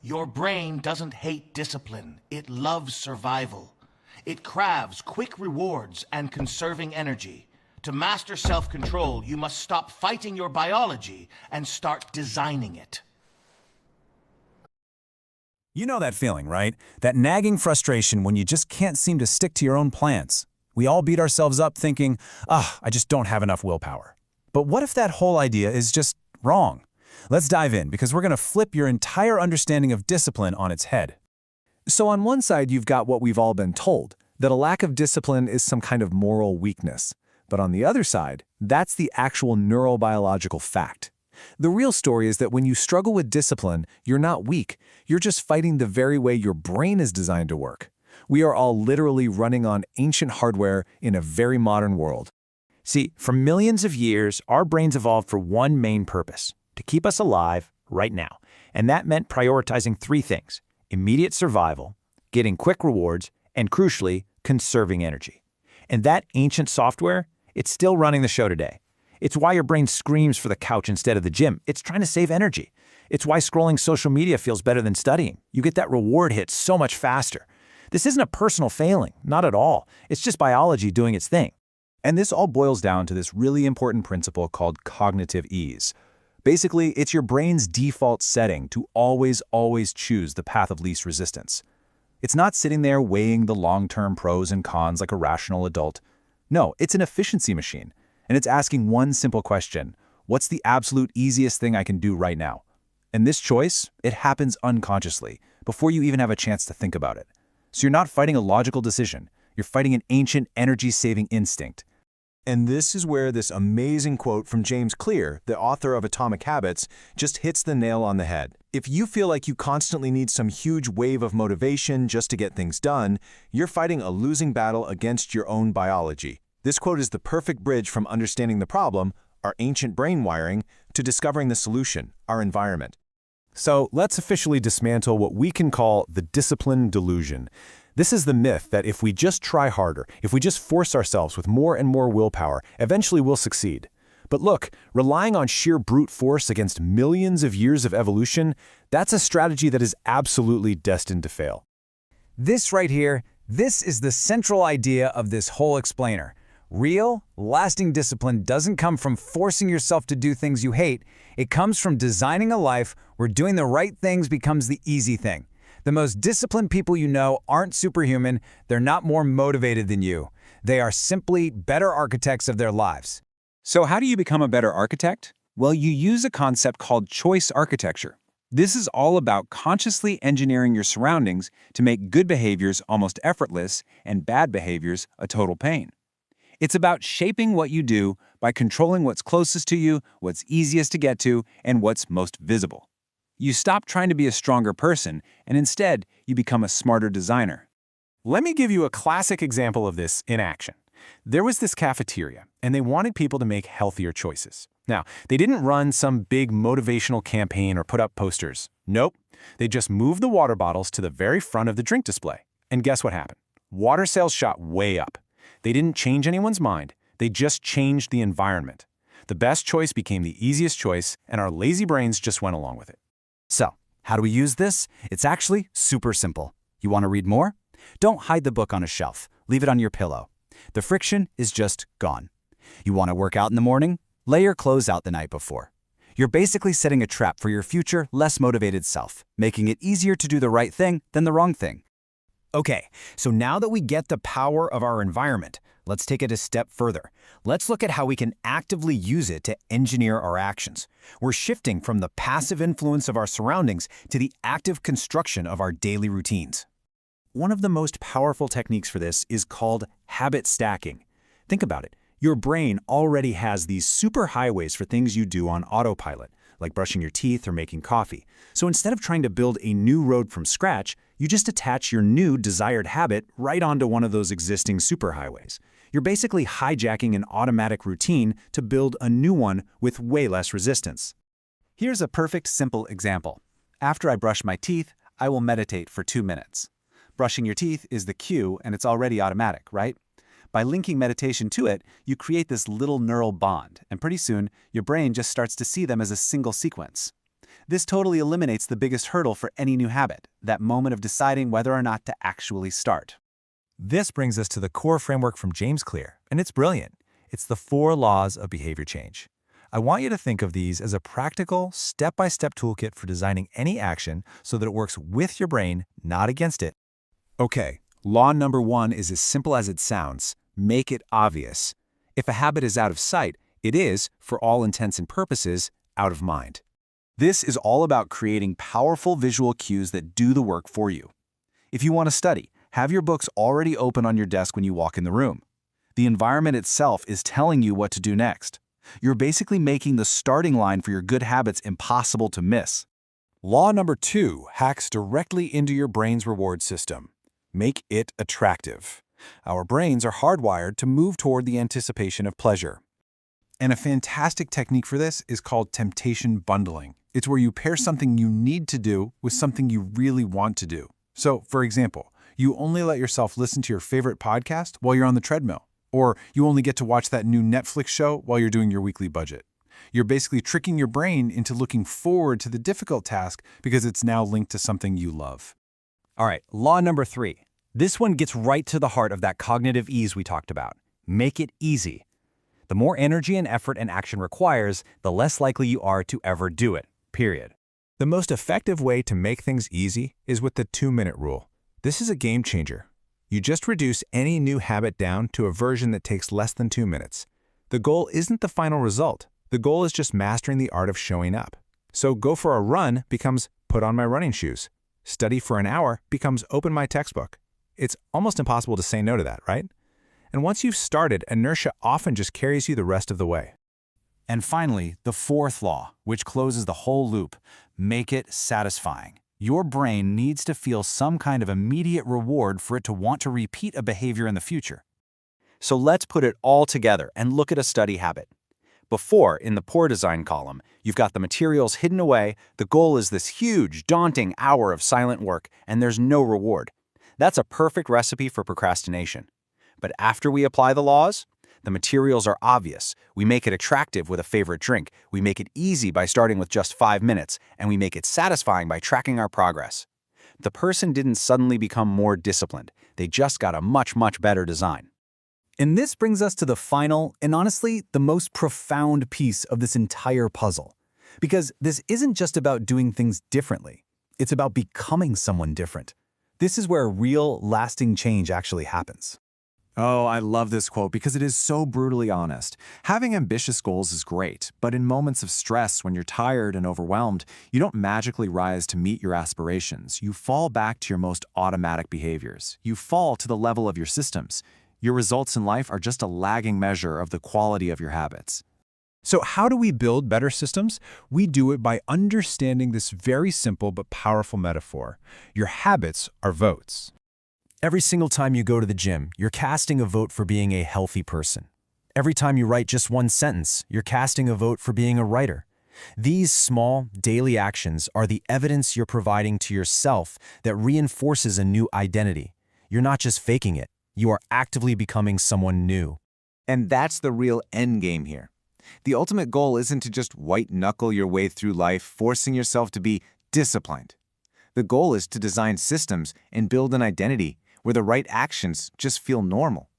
Your brain doesn't hate discipline, it loves survival. It craves quick rewards and conserving energy. To master self-control, you must stop fighting your biology and start designing it. You know that feeling, right? That nagging frustration when you just can't seem to stick to your own plans. We all beat ourselves up thinking, I just don't have enough willpower. But what if that whole idea is just wrong? Let's dive in, because we're going to flip your entire understanding of discipline on its head. So on one side, you've got what we've all been told, that a lack of discipline is some kind of moral weakness. But on the other side, that's the actual neurobiological fact. The real story is that when you struggle with discipline, you're not weak. You're just fighting the very way your brain is designed to work. We are all literally running on ancient hardware in a very modern world. See, for millions of years, our brains evolved for one main purpose: to keep us alive right now. And that meant prioritizing three things: immediate survival, getting quick rewards, and crucially, conserving energy. And that ancient software, it's still running the show today. It's why your brain screams for the couch instead of the gym. It's trying to save energy. It's why scrolling social media feels better than studying. You get that reward hit so much faster. This isn't a personal failing, not at all. It's just biology doing its thing. And this all boils down to this really important principle called cognitive ease. Basically, it's your brain's default setting to always choose the path of least resistance. It's not sitting there weighing the long-term pros and cons like a rational adult. No, it's an efficiency machine. And it's asking one simple question: what's the absolute easiest thing I can do right now? And this choice, it happens unconsciously, before you even have a chance to think about it. So you're not fighting a logical decision. You're fighting an ancient energy-saving instinct. And this is where this amazing quote from James Clear, the author of Atomic Habits, just hits the nail on the head. If you feel like you constantly need some huge wave of motivation just to get things done, you're fighting a losing battle against your own biology. This quote is the perfect bridge from understanding the problem, our ancient brain wiring, to discovering the solution, our environment. So let's officially dismantle what we can call the discipline delusion. This is the myth that if we just try harder, if we just force ourselves with more and more willpower, eventually we'll succeed. But look, relying on sheer brute force against millions of years of evolution, that's a strategy that is absolutely destined to fail. This right here, this is the central idea of this whole explainer. Real, lasting discipline doesn't come from forcing yourself to do things you hate. It comes from designing a life where doing the right things becomes the easy thing. The most disciplined people you know aren't superhuman. They're not more motivated than you. They are simply better architects of their lives. So how do you become a better architect? Well, you use a concept called choice architecture. This is all about consciously engineering your surroundings to make good behaviors almost effortless and bad behaviors a total pain. It's about shaping what you do by controlling what's closest to you, what's easiest to get to, and what's most visible. You stop trying to be a stronger person, and instead, you become a smarter designer. Let me give you a classic example of this in action. There was this cafeteria, and they wanted people to make healthier choices. Now, they didn't run some big motivational campaign or put up posters. Nope. They just moved the water bottles to the very front of the drink display. And guess what happened? Water sales shot way up. They didn't change anyone's mind. They just changed the environment. The best choice became the easiest choice, and our lazy brains just went along with it. So, how do we use this? It's actually super simple. You want to read more? Don't hide the book on a shelf. Leave it on your pillow. The friction is just gone. You want to work out in the morning? Lay your clothes out the night before. You're basically setting a trap for your future, less motivated self, making it easier to do the right thing than the wrong thing. Okay, so now that we get the power of our environment, let's take it a step further. Let's look at how we can actively use it to engineer our actions. We're shifting from the passive influence of our surroundings to the active construction of our daily routines. One of the most powerful techniques for this is called habit stacking. Think about it. Your brain already has these superhighways for things you do on autopilot, like brushing your teeth or making coffee. So instead of trying to build a new road from scratch, you just attach your new desired habit right onto one of those existing superhighways. You're basically hijacking an automatic routine to build a new one with way less resistance. Here's a perfect simple example. After I brush my teeth, I will meditate for 2 minutes. Brushing your teeth is the cue, and it's already automatic, right? By linking meditation to it, you create this little neural bond, and pretty soon, your brain just starts to see them as a single sequence. This totally eliminates the biggest hurdle for any new habit, that moment of deciding whether or not to actually start. This brings us to the core framework from James Clear, and it's brilliant. It's the 4 laws of behavior change. I want you to think of these as a practical, step-by-step toolkit for designing any action so that it works with your brain, not against it. Okay, law number 1 is as simple as it sounds. Make it obvious. If a habit is out of sight, it is, for all intents and purposes, out of mind. This is all about creating powerful visual cues that do the work for you. If you want to study, have your books already open on your desk when you walk in the room. The environment itself is telling you what to do next. You're basically making the starting line for your good habits impossible to miss. Law number 2 hacks directly into your brain's reward system. Make it attractive. Our brains are hardwired to move toward the anticipation of pleasure. And a fantastic technique for this is called temptation bundling. It's where you pair something you need to do with something you really want to do. So, for example, you only let yourself listen to your favorite podcast while you're on the treadmill, or you only get to watch that new Netflix show while you're doing your weekly budget. You're basically tricking your brain into looking forward to the difficult task because it's now linked to something you love. All right, law number 3. This one gets right to the heart of that cognitive ease we talked about. Make it easy. The more energy and effort an action requires, the less likely you are to ever do it, period. The most effective way to make things easy is with the 2-minute rule. This is a game changer. You just reduce any new habit down to a version that takes less than 2 minutes. The goal isn't the final result. The goal is just mastering the art of showing up. So go for a run becomes put on my running shoes. Study for an hour becomes open my textbook. It's almost impossible to say no to that, right? And once you've started, inertia often just carries you the rest of the way. And finally, the 4th law, which closes the whole loop. Make it satisfying. Your brain needs to feel some kind of immediate reward for it to want to repeat a behavior in the future. So let's put it all together and look at a study habit. Before, in the poor design column, you've got the materials hidden away, the goal is this huge, daunting hour of silent work, and there's no reward. That's a perfect recipe for procrastination. But after we apply the laws, the materials are obvious. We make it attractive with a favorite drink. We make it easy by starting with just 5 minutes, and we make it satisfying by tracking our progress. The person didn't suddenly become more disciplined. They just got a much, much better design. And this brings us to the final, and honestly, the most profound piece of this entire puzzle. Because this isn't just about doing things differently. It's about becoming someone different. This is where real, lasting change actually happens. Oh, I love this quote because it is so brutally honest. Having ambitious goals is great, but in moments of stress, when you're tired and overwhelmed, you don't magically rise to meet your aspirations. You fall back to your most automatic behaviors. You fall to the level of your systems. Your results in life are just a lagging measure of the quality of your habits. So how do we build better systems? We do it by understanding this very simple but powerful metaphor. Your habits are votes. Every single time you go to the gym, you're casting a vote for being a healthy person. Every time you write just one sentence, you're casting a vote for being a writer. These small, daily actions are the evidence you're providing to yourself that reinforces a new identity. You're not just faking it. You are actively becoming someone new. And that's the real end game here. The ultimate goal isn't to just white-knuckle your way through life, forcing yourself to be disciplined. The goal is to design systems and build an identity where the right actions just feel normal.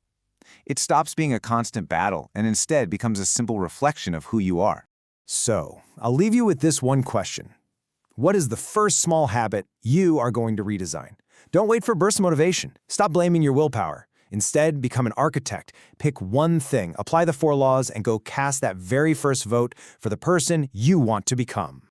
It stops being a constant battle and instead becomes a simple reflection of who you are. So, I'll leave you with this one question. What is the first small habit you are going to redesign? Don't wait for bursts of motivation. Stop blaming your willpower. Instead, become an architect. Pick one thing, apply the 4 laws, and go cast that very first vote for the person you want to become.